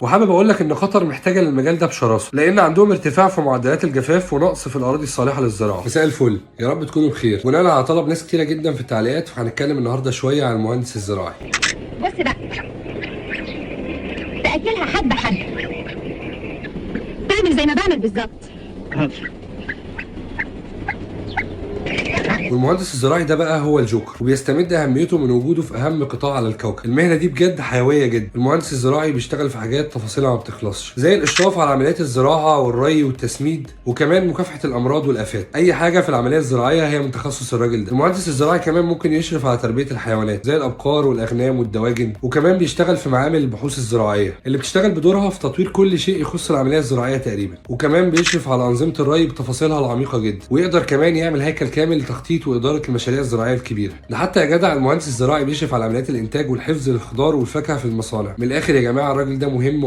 وحابب اقول لك ان قطر محتاجه للمجال ده بشراسه، لان عندهم ارتفاع في معدلات الجفاف ونقص في الاراضي الصالحه للزراعه. مساء الفل، يا رب تكونوا بخير. بناء على طلب ناس كتيره جدا في التعليقات، فهنتكلم النهارده شويه عن المهندس الزراعي. بص بقى، تاكلها حبه حبه، تعمل زي ما بعمل بالظبط. والمهندس الزراعي ده بقى هو الجوكر، وبيستمد اهميته من وجوده في اهم قطاع على الكوكب. المهنه دي بجد حيويه جدا. المهندس الزراعي بيشتغل في حاجات تفاصيلها ما بتخلصش، زي الاشراف على عمليات الزراعه والري والتسميد، وكمان مكافحه الامراض والافات. اي حاجه في العمليه الزراعيه هي من تخصص الراجل ده. المهندس الزراعي كمان ممكن يشرف على تربيه الحيوانات زي الابقار والاغنام والدواجن، وكمان بيشتغل في معامل البحوث الزراعيه اللي بتشتغل بدورها في تطوير كل شيء يخص العمليه الزراعيه تقريبا. وكمان بيشرف على انظمه الري بتفاصيلها العميقه جدا، ويقدر كمان يعمل هيكل كامل لتخطيط واداره المشاريع الزراعيه الكبيره. ده حتى يا جدع المهندس الزراعي بيشرف على عمليات الانتاج والحفظ للخضار والفاكهه في المصانع. من الاخر يا جماعه، الراجل ده مهم